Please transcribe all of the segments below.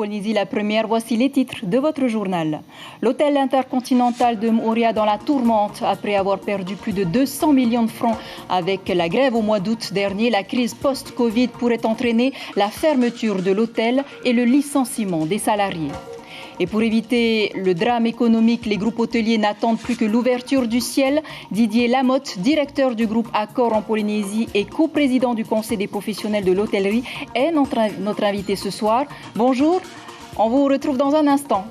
Polynésie la première, voici les titres de votre journal. L'hôtel intercontinental de Moorea dans la tourmente après avoir perdu plus de 200 millions de francs avec la grève au mois d'août dernier. La crise post-Covid pourrait entraîner la fermeture de l'hôtel et le licenciement des salariés. Et pour éviter le drame économique, les groupes hôteliers n'attendent plus que l'ouverture du ciel. Didier Lamotte, directeur du groupe Accor en Polynésie et coprésident du Conseil des professionnels de l'hôtellerie, est notre invité ce soir. Bonjour, on vous retrouve dans un instant.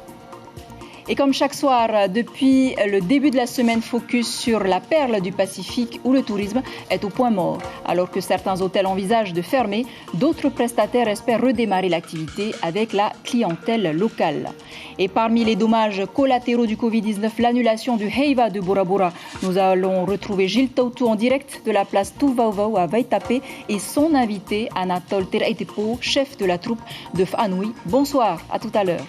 Et comme chaque soir, depuis le début de la semaine, focus sur la perle du Pacifique où le tourisme est au point mort. Alors que certains hôtels envisagent de fermer, d'autres prestataires espèrent redémarrer l'activité avec la clientèle locale. Et parmi les dommages collatéraux du Covid-19, l'annulation du Heiva de Bora Bora. Nous allons retrouver Gilles Tautou en direct de la place Tuvauvau à Vaitapé et son invité Anatole Teraitepo, chef de la troupe de Fanui. Bonsoir, à tout à l'heure.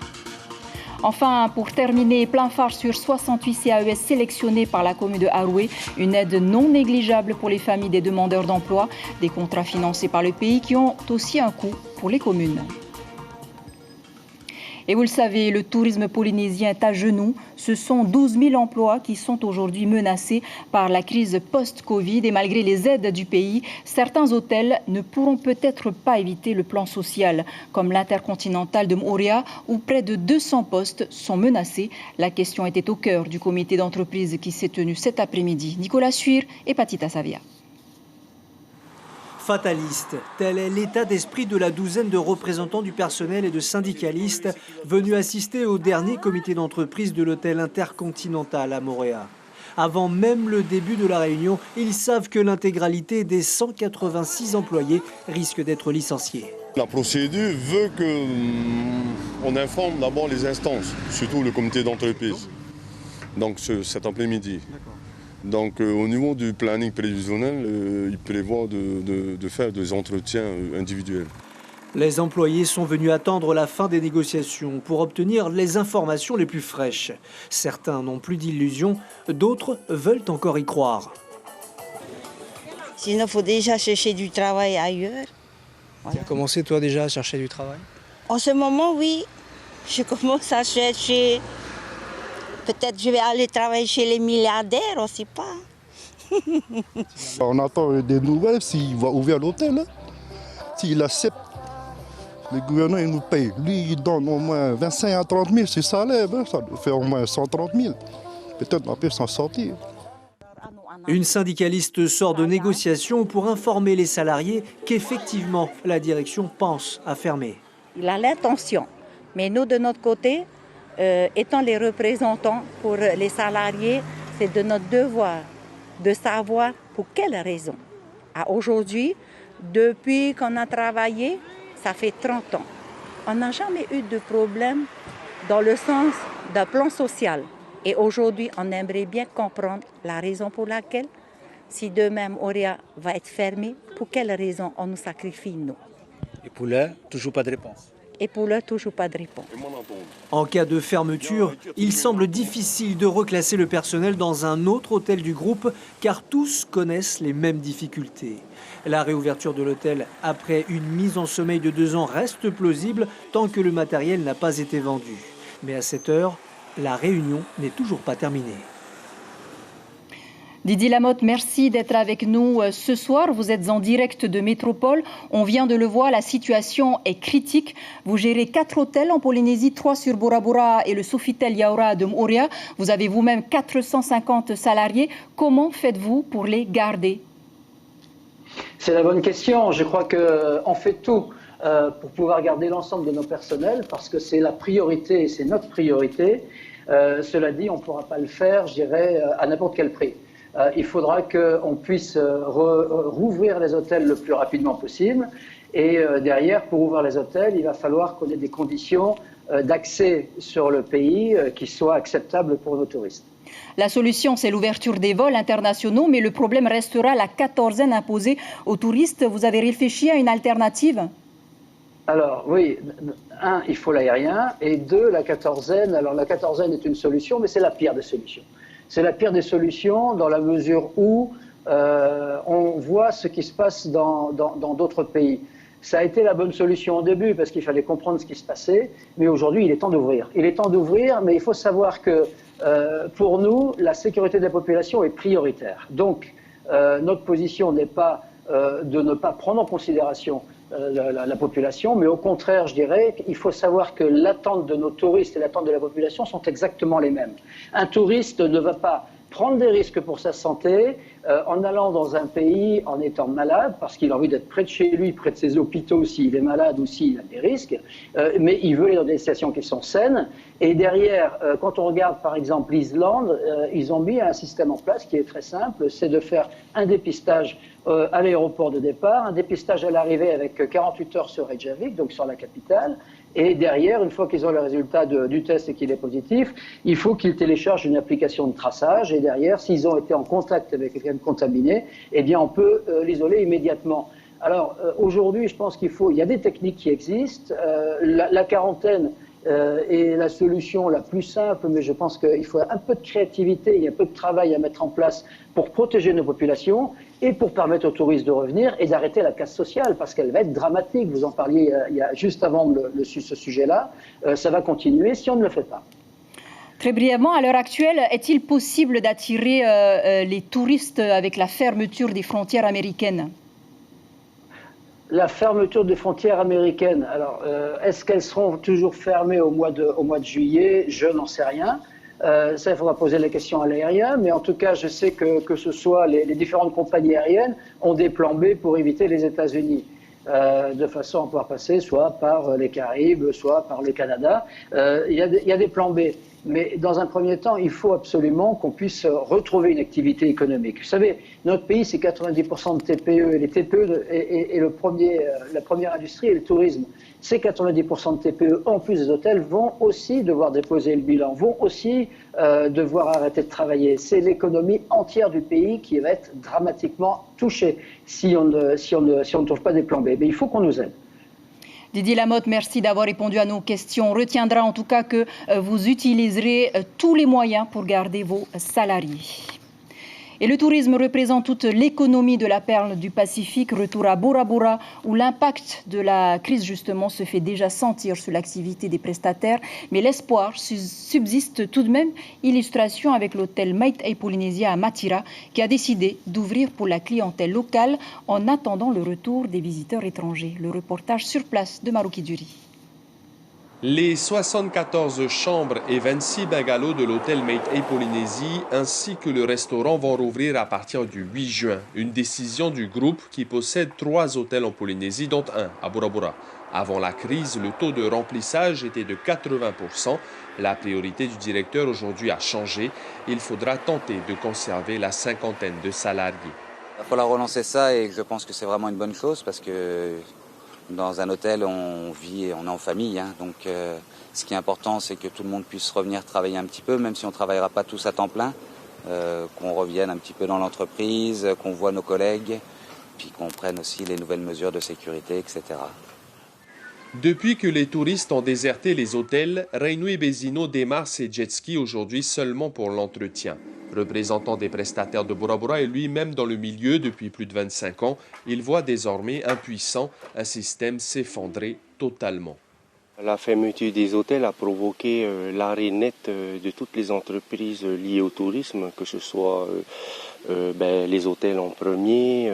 Enfin, pour terminer, plein phare sur 68 CAES sélectionnés par la commune de Haroué, une aide non négligeable pour les familles des demandeurs d'emploi, des contrats financés par le pays qui ont aussi un coût pour les communes. Et vous le savez, le tourisme polynésien est à genoux. Ce sont 12 000 emplois qui sont aujourd'hui menacés par la crise post-Covid. Et malgré les aides du pays, certains hôtels ne pourront peut-être pas éviter le plan social, comme l'Intercontinental de Moorea, où près de 200 postes sont menacés. La question était au cœur du comité d'entreprise qui s'est tenu cet après-midi. Nicolas Suir et Patita Savia. Fataliste, tel est l'état d'esprit de la douzaine de représentants du personnel et de syndicalistes venus assister au dernier comité d'entreprise de l'hôtel Intercontinental à Moorea. Avant même le début de la réunion, ils savent que l'intégralité des 186 employés risque d'être licenciés. La procédure veut qu'on informe d'abord les instances, surtout le comité d'entreprise, donc cet après-midi. Donc au niveau du planning prévisionnel, il prévoit de faire des entretiens individuels. Les employés sont venus attendre la fin des négociations pour obtenir les informations les plus fraîches. Certains n'ont plus d'illusions, d'autres veulent encore y croire. Sinon, il faut déjà chercher du travail ailleurs. Voilà. Tu as commencé toi déjà à chercher du travail? En ce moment, oui. Je commence à chercher. Peut-être je vais aller travailler chez les milliardaires, on ne sait pas. On attend des nouvelles s'il va ouvrir l'hôtel. Hein. S'il accepte, le gouvernement il nous paye. Lui, il donne au moins 25 à 30 000 sur salaire. Hein. Ça doit faire au moins 130 000. Peut-être on peut s'en sortir. Une syndicaliste sort de négociations pour informer les salariés qu'effectivement, la direction pense à fermer. Il a l'intention, mais nous, de notre côté, étant les représentants pour les salariés, c'est de notre devoir de savoir pour quelles raisons. Aujourd'hui, depuis qu'on a travaillé, ça fait 30 ans. On n'a jamais eu de problème dans le sens d'un plan social. Et aujourd'hui, on aimerait bien comprendre la raison pour laquelle, si demain Moorea va être fermé, pour quelles raisons on nous sacrifie, nous. Et pour l'heure, toujours pas de réponse. Et pour l'heure, toujours pas de réponse. En cas de fermeture, il semble difficile de reclasser le personnel dans un autre hôtel du groupe car tous connaissent les mêmes difficultés. La réouverture de l'hôtel après une mise en sommeil de 2 ans reste plausible tant que le matériel n'a pas été vendu. Mais à cette heure, la réunion n'est toujours pas terminée. Didier Lamotte, merci d'être avec nous ce soir. Vous êtes en direct de Métropole. On vient de le voir, la situation est critique. Vous gérez 4 hôtels en Polynésie, 3 sur Bora Bora et le Sofitel Yaoura de Moorea. Vous avez vous-même 450 salariés. Comment faites-vous pour les garder? C'est la bonne question. Je crois qu'on fait tout pour pouvoir garder l'ensemble de nos personnels parce que c'est la priorité, c'est notre priorité. Cela dit, on ne pourra pas le faire, je dirais, à n'importe quel prix. Il faudra qu'on puisse rouvrir les hôtels le plus rapidement possible. Et derrière, pour ouvrir les hôtels, il va falloir qu'on ait des conditions d'accès sur le pays qui soient acceptables pour nos touristes. La solution, c'est l'ouverture des vols internationaux, mais le problème restera la quatorzaine imposée aux touristes. Vous avez réfléchi à une alternative ? Alors oui, 1, il faut l'aérien, et 2, la quatorzaine. Alors la quatorzaine est une solution, mais c'est la pire des solutions. C'est la pire des solutions dans la mesure où on voit ce qui se passe dans d'autres pays. Ça a été la bonne solution au début parce qu'il fallait comprendre ce qui se passait, mais aujourd'hui il est temps d'ouvrir. Il est temps d'ouvrir, mais il faut savoir que pour nous, la sécurité de la population est prioritaire. Donc notre position n'est pas de ne pas prendre en considération la population, mais au contraire, je dirais qu'il faut savoir que l'attente de nos touristes et l'attente de la population sont exactement les mêmes. Un touriste ne va pas prendre des risques pour sa santé en allant dans un pays en étant malade, parce qu'il a envie d'être près de chez lui, près de ses hôpitaux s'il est malade ou s'il a des risques, mais il veut aller dans des stations qui sont saines. Et derrière, quand on regarde par exemple l'Islande, ils ont mis un système en place qui est très simple, c'est de faire un dépistage à l'aéroport de départ, un dépistage à l'arrivée avec 48 heures sur Reykjavik, donc sur la capitale. Et derrière, une fois qu'ils ont le résultat du test et qu'il est positif, il faut qu'ils téléchargent une application de traçage. Et derrière, s'ils ont été en contact avec quelqu'un de contaminé, eh bien, on peut l'isoler immédiatement. Alors, aujourd'hui, je pense il y a des techniques qui existent. La quarantaine est la solution la plus simple, mais je pense qu'il faut un peu de créativité, il y a un peu de travail à mettre en place pour protéger nos populations et pour permettre aux touristes de revenir et d'arrêter la casse sociale, parce qu'elle va être dramatique. Vous en parliez juste avant ce sujet-là. Ça va continuer si on ne le fait pas. Très brièvement, à l'heure actuelle, est-il possible d'attirer les touristes avec la fermeture des frontières américaines ? La fermeture des frontières américaines, alors est-ce qu'elles seront toujours fermées au mois de juillet? Je n'en sais rien. Ça, il faudra poser la question à l'aérien, mais en tout cas, je sais que ce soit les différentes compagnies aériennes ont des plans B pour éviter les États-Unis, de façon à pouvoir passer soit par les Caraïbes, soit par le Canada. Il y a des plans B. Mais dans un premier temps, il faut absolument qu'on puisse retrouver une activité économique. Vous savez, notre pays, c'est 90% de TPE. Et les TPE et la première industrie est le tourisme. Ces 90% de TPE, en plus des hôtels, vont aussi devoir déposer le bilan, vont aussi devoir arrêter de travailler. C'est l'économie entière du pays qui va être dramatiquement touchée si on ne trouve pas des plans B. Mais il faut qu'on nous aide. Didier Lamotte, merci d'avoir répondu à nos questions. On retiendra en tout cas que vous utiliserez tous les moyens pour garder vos salariés. Et le tourisme représente toute l'économie de la perle du Pacifique. Retour à Bora Bora, où l'impact de la crise justement se fait déjà sentir sur l'activité des prestataires. Mais l'espoir subsiste tout de même. Illustration avec l'hôtel Maitei Polynesia à Matira, qui a décidé d'ouvrir pour la clientèle locale en attendant le retour des visiteurs étrangers. Le reportage sur place de Marouki Duri. Les 74 chambres et 26 bungalows de l'hôtel Maitei Polynésie ainsi que le restaurant vont rouvrir à partir du 8 juin. Une décision du groupe qui possède 3 hôtels en Polynésie, dont un à Bora Bora. Avant la crise, le taux de remplissage était de 80%. La priorité du directeur aujourd'hui a changé. Il faudra tenter de conserver la cinquantaine de salariés. Il va falloir relancer ça et je pense que c'est vraiment une bonne chose parce que dans un hôtel, on vit et on est en famille. Donc, ce qui est important, c'est que tout le monde puisse revenir travailler un petit peu, même si on ne travaillera pas tous à temps plein, qu'on revienne un petit peu dans l'entreprise, qu'on voit nos collègues, puis qu'on prenne aussi les nouvelles mesures de sécurité, etc. Depuis que les touristes ont déserté les hôtels, Reinui Bezino démarre ses jet-skis aujourd'hui seulement pour l'entretien. Représentant des prestataires de Bora Bora et lui-même dans le milieu depuis plus de 25 ans, il voit désormais impuissant un système s'effondrer totalement. La fermeture des hôtels a provoqué l'arrêt net de toutes les entreprises liées au tourisme, que ce soit les hôtels en premier,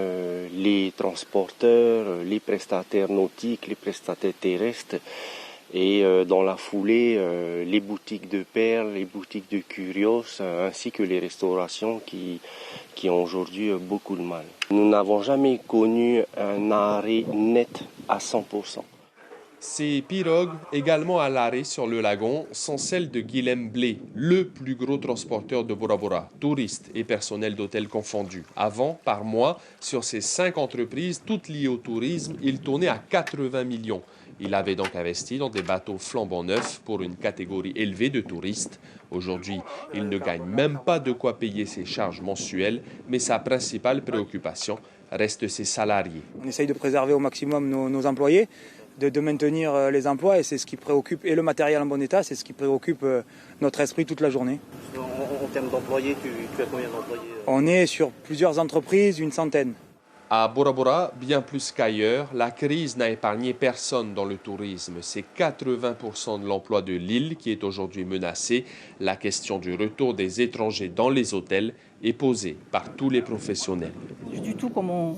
les transporteurs, les prestataires nautiques, les prestataires terrestres. Et dans la foulée, les boutiques de perles, les boutiques de curios, ainsi que les restaurations qui ont aujourd'hui beaucoup de mal. Nous n'avons jamais connu un arrêt net à 100%. Ces pirogues, également à l'arrêt sur le lagon, sont celles de Guilhem Blé, le plus gros transporteur de Bora Bora, touristes et personnel d'hôtel confondus. Avant, par mois, sur ces 5 entreprises, toutes liées au tourisme, il tournait à 80 millions. Il avait donc investi dans des bateaux flambant neufs pour une catégorie élevée de touristes. Aujourd'hui, il ne gagne même pas de quoi payer ses charges mensuelles, mais sa principale préoccupation reste ses salariés. On essaye de préserver au maximum nos employés, de maintenir les emplois, et c'est ce qui préoccupe, et le matériel en bon état, c'est ce qui préoccupe notre esprit toute la journée. En termes d'employés, tu as combien d'employés? On est sur plusieurs entreprises, une centaine. À Bora Bora, bien plus qu'ailleurs, la crise n'a épargné personne dans le tourisme. C'est 80% de l'emploi de l'île qui est aujourd'hui menacé. La question du retour des étrangers dans les hôtels est posée par tous les professionnels. Du tout comment...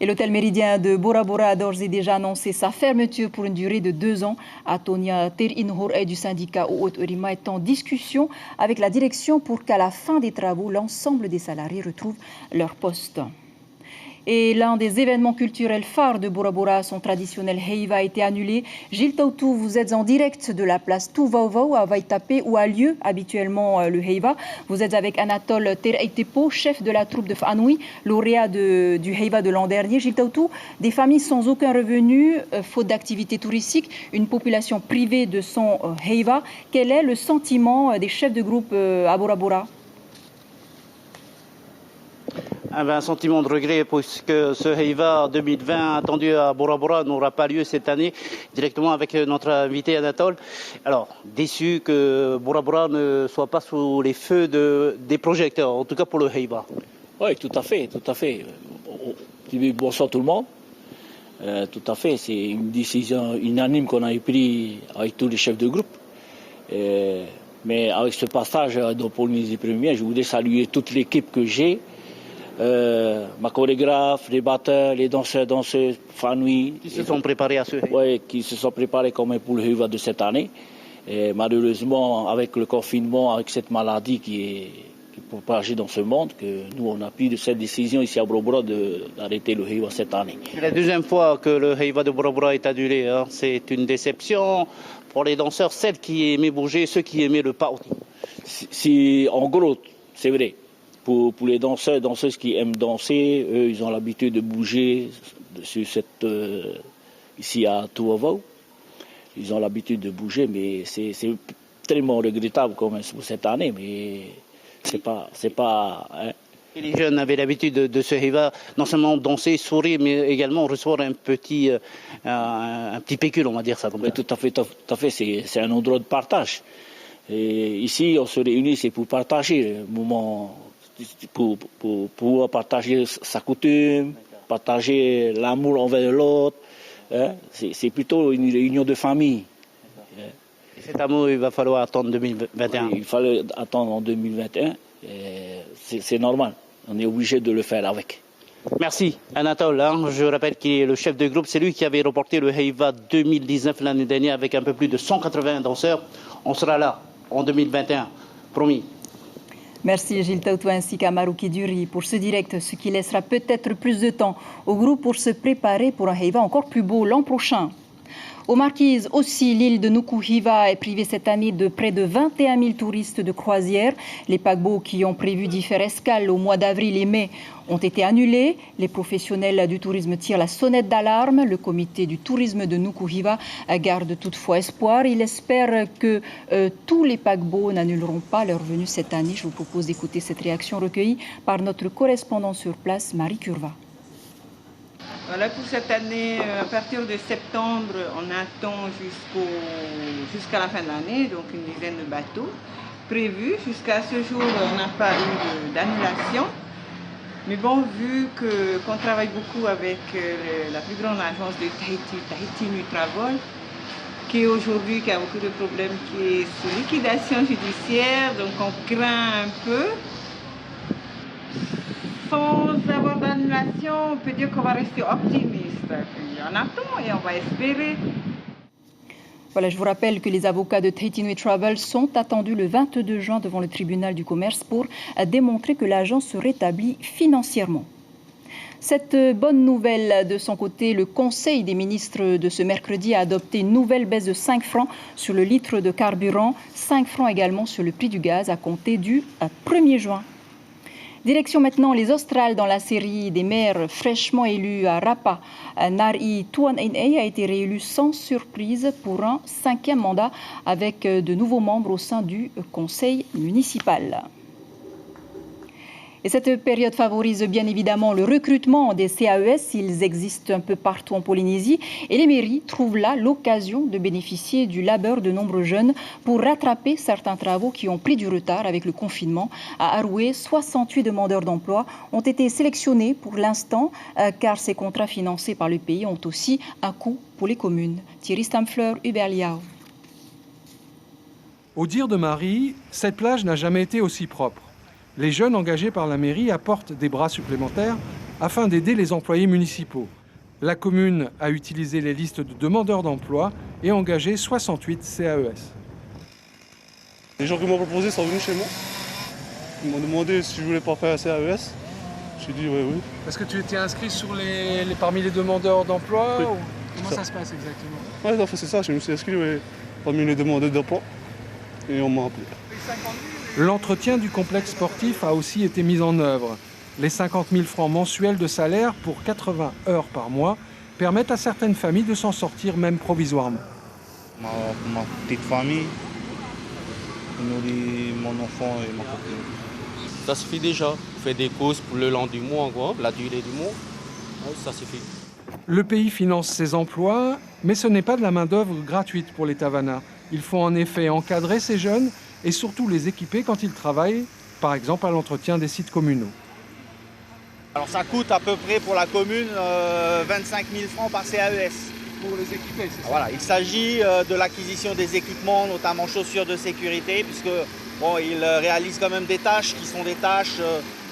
Et l'hôtel Méridien de Bora Bora a d'ores et déjà annoncé sa fermeture pour une durée de 2 ans. Atonia Ter-Inhour du syndicat Ouot-Urima est en discussion avec la direction pour qu'à la fin des travaux, l'ensemble des salariés retrouvent leur poste. Et l'un des événements culturels phares de Bora Bora, son traditionnel Heiva, a été annulé. Gilles Tautou, vous êtes en direct de la place Tuvauvau à Vaitapé, où a lieu habituellement le Heiva. Vous êtes avec Anatole Tereitepo, chef de la troupe de Fanoui, lauréat du Heiva de l'an dernier. Gilles Tautou, des familles sans aucun revenu, faute d'activité touristique, une population privée de son Heiva. Quel est le sentiment des chefs de groupe à Bora Bora ? Un sentiment de regret puisque ce Heiva 2020 attendu à Bora Bora n'aura pas lieu cette année, directement avec notre invité Anatole. Alors, déçu que Bora Bora ne soit pas sous les feux des projecteurs, en tout cas pour le Heiva. Oui, tout à fait, tout à fait. Bonsoir tout le monde. Tout à fait, c'est une décision unanime qu'on a prise avec tous les chefs de groupe. Mais avec ce passage dans Polynésie Première, je voudrais saluer toute l'équipe que j'ai. Ma chorégraphe, les batteurs, les danseurs, danseuses, Fanoui. Qui se sont préparés à ce Heiva. Oui, qui se sont préparés quand même pour le Heiva de cette année. Et malheureusement, avec le confinement, avec cette maladie qui est propagée dans ce monde, que nous on a pris cette décision ici à Bora Bora d'arrêter le Heiva cette année. C'est la deuxième fois que le Heiva de Bora Bora est annulé. Hein. C'est une déception pour les danseurs, celles qui aimaient bouger, ceux qui aimaient le party. En gros, c'est vrai. Pour les danseurs et danseuses qui aiment danser, eux, ils ont l'habitude de bouger ici à Tuvauvau. Ils ont l'habitude de bouger, mais c'est tellement regrettable quand même pour cette année, mais c'est pas hein. Et les jeunes avaient l'habitude de ce Heiva, non seulement danser, sourire, mais également recevoir un petit pécule, on va dire ça. Oui, tout à fait, c'est un endroit de partage. Et ici, on se réunit, c'est pour partager le moment. Pour pouvoir partager sa coutume, partager l'amour envers l'autre. Hein? C'est plutôt une réunion de famille. Et cet amour, il va falloir attendre 2021. Oui, il fallait attendre en 2021. C'est normal. On est obligé de le faire avec. Merci Anatole. Je rappelle qu'il est le chef de groupe. C'est lui qui avait remporté le Heiva 2019 l'année dernière avec un peu plus de 180 danseurs. On sera là en 2021. Promis. Merci Gilles Tautou ainsi qu'à Marouki Duri pour ce direct, ce qui laissera peut-être plus de temps au groupe pour se préparer pour un Heiva encore plus beau l'an prochain. Aux Marquises aussi, l'île de Nuku Hiva est privée cette année de près de 21 000 touristes de croisière. Les paquebots qui ont prévu d'y faire escale au mois d'avril et mai ont été annulés. Les professionnels du tourisme tirent la sonnette d'alarme. Le comité du tourisme de Nuku Hiva garde toutefois espoir. Il espère que tous les paquebots n'annuleront pas leur venue cette année. Je vous propose d'écouter cette réaction recueillie par notre correspondant sur place, Marie Curva. Voilà, pour cette année, à partir de septembre, on attend jusqu'à la fin de l'année, donc une dizaine de bateaux prévus. Jusqu'à ce jour, on n'a pas eu d'annulation. Mais bon, vu qu'on travaille beaucoup avec la plus grande agence de Tahiti Nui Travel, qui aujourd'hui a beaucoup de problèmes, qui est sous liquidation judiciaire, donc on craint un peu. Sans avoir d'annulation, on peut dire qu'on va rester optimiste. On attend et on va espérer. Voilà, je vous rappelle que les avocats de Tahiti Nui Travel sont attendus le 22 juin devant le tribunal du commerce pour démontrer que l'agence se rétablit financièrement. Cette bonne nouvelle, de son côté, le Conseil des ministres de ce mercredi a adopté une nouvelle baisse de 5 francs sur le litre de carburant, 5 francs également sur le prix du gaz à compter du 1er juin. Direction maintenant les Australes dans la série des maires fraîchement élus à Rapa. Nari Tuan'ainei a été réélu sans surprise pour un 5e mandat avec de nouveaux membres au sein du conseil municipal. Et cette période favorise bien évidemment le recrutement des CAES. Ils existent un peu partout en Polynésie et les mairies trouvent là l'occasion de bénéficier du labeur de nombreux jeunes pour rattraper certains travaux qui ont pris du retard avec le confinement. À Aroué, 68 demandeurs d'emploi ont été sélectionnés pour l'instant car ces contrats financés par le pays ont aussi un coût pour les communes. Thierry Stamfleur, Hubert Liao. Au dire de Marie, cette plage n'a jamais été aussi propre. Les jeunes engagés par la mairie apportent des bras supplémentaires afin d'aider les employés municipaux. La commune a utilisé les listes de demandeurs d'emploi et engagé 68 CAES. Les gens qui m'ont proposé sont venus chez moi. Ils m'ont demandé si je voulais pas faire un CAES. J'ai dit oui. Est-ce que tu étais inscrit parmi les demandeurs d'emploi Oui. Comment ça se passe exactement? Oui, c'est ça, je me suis inscrit parmi les demandeurs d'emploi et on m'a appelé. L'entretien du complexe sportif a aussi été mis en œuvre. Les 50 000 francs mensuels de salaire pour 80 heures par mois permettent à certaines familles de s'en sortir même provisoirement. Ma petite famille nourrit mon enfant et ma copine. Ça suffit déjà. On fait des courses pour le long du mois, quoi, la durée du mois. Ça suffit. Le pays finance ses emplois, mais ce n'est pas de la main-d'œuvre gratuite pour les Tavana. Il faut en effet encadrer ces jeunes et surtout les équiper quand ils travaillent, par exemple à l'entretien des sites communaux. Alors ça coûte à peu près pour la commune 25 000 francs par CAES. Pour les équiper, c'est ça? Voilà, il s'agit de l'acquisition des équipements, notamment chaussures de sécurité, puisque ils réalisent quand même des tâches qui sont des tâches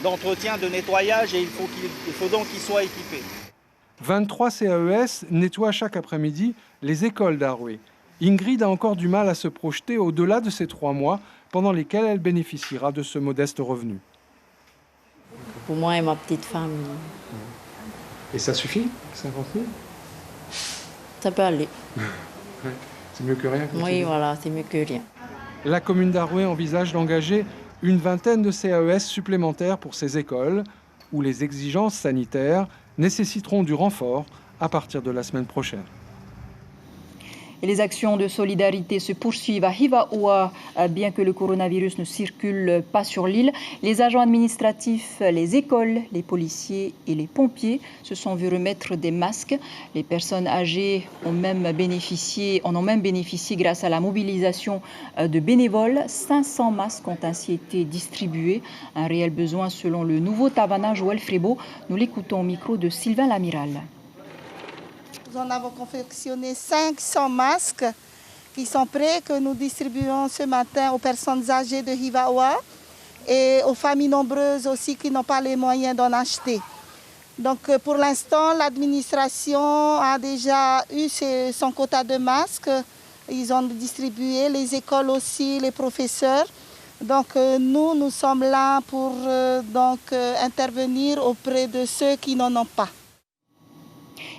d'entretien, de nettoyage, et il faut donc qu'ils soient équipés. 23 CAES nettoient chaque après-midi les écoles d'Aroué. Ingrid a encore du mal à se projeter au-delà de ces 3 mois pendant lesquels elle bénéficiera de ce modeste revenu. Pour moi et ma petite famille. Et ça suffit, 50 000? Ça peut aller. C'est mieux que rien. Oui, voilà, c'est mieux que rien. La commune d'Aroué envisage d'engager une vingtaine de CAES supplémentaires pour ces écoles où les exigences sanitaires nécessiteront du renfort à partir de la semaine prochaine. Et les actions de solidarité se poursuivent à Hivaoa, bien que le coronavirus ne circule pas sur l'île. Les agents administratifs, les écoles, les policiers et les pompiers se sont vus remettre des masques. Les personnes âgées en ont même bénéficié grâce à la mobilisation de bénévoles. 500 masques ont ainsi été distribués. Un réel besoin selon le nouveau Tavana Joël Frébeau. Nous l'écoutons au micro de Sylvain Lamiral. Nous en avons confectionné 500 masques qui sont prêts, que nous distribuons ce matin aux personnes âgées de Hivaoa et aux familles nombreuses aussi qui n'ont pas les moyens d'en acheter. Donc pour l'instant, l'administration a déjà eu son quota de masques. Ils ont distribué, les écoles aussi, les professeurs. Donc nous sommes là pour intervenir auprès de ceux qui n'en ont pas.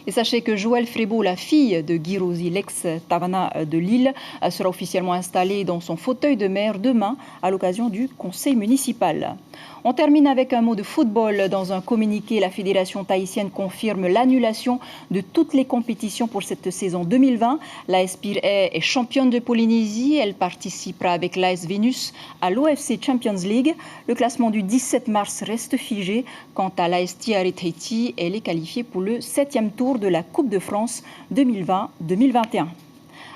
Et sachez que Joël Frébeau, la fille de Guy Rosy, l'ex-Tavana de Lille, sera officiellement installée dans son fauteuil de maire demain à l'occasion du conseil municipal. On termine avec un mot de football. Dans un communiqué, la Fédération tahitienne confirme l'annulation de toutes les compétitions pour cette saison 2020. L'AS Pire est championne de Polynésie. Elle participera avec l'AS Vénus à l'OFC Champions League. Le classement du 17 mars reste figé. Quant à l'AS Tiare Tahiti, elle est qualifiée pour le 7e tour de la Coupe de France 2020-2021.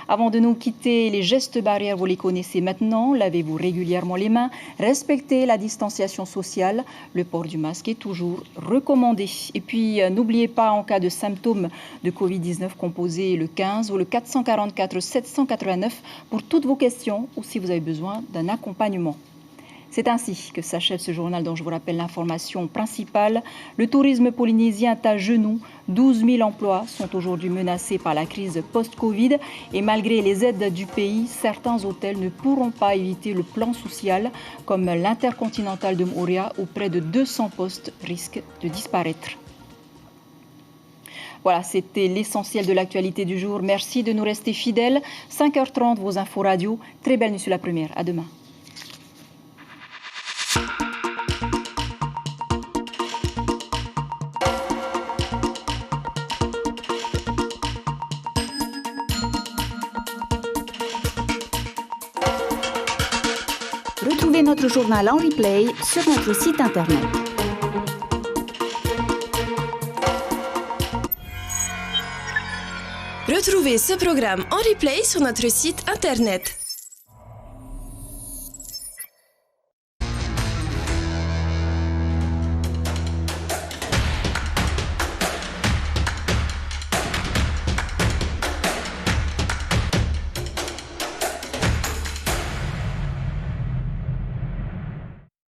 Avant de nous quitter, les gestes barrières, vous les connaissez maintenant. Lavez-vous régulièrement les mains, respectez la distanciation sociale. Le port du masque est toujours recommandé. Et puis, n'oubliez pas, en cas de symptômes de Covid-19, composez le 15 ou le 444 789 pour toutes vos questions ou si vous avez besoin d'un accompagnement. C'est ainsi que s'achève ce journal dont je vous rappelle l'information principale. Le tourisme polynésien est à genoux. 12 000 emplois sont aujourd'hui menacés par la crise post-Covid. Et malgré les aides du pays, certains hôtels ne pourront pas éviter le plan social, comme l'Intercontinental de Moorea, où près de 200 postes risquent de disparaître. Voilà, c'était l'essentiel de l'actualité du jour. Merci de nous rester fidèles. 5h30, vos infos radio. Très belle nuit sur la première. À demain. Retrouvez notre journal en replay sur notre site internet. Retrouvez ce programme en replay sur notre site internet.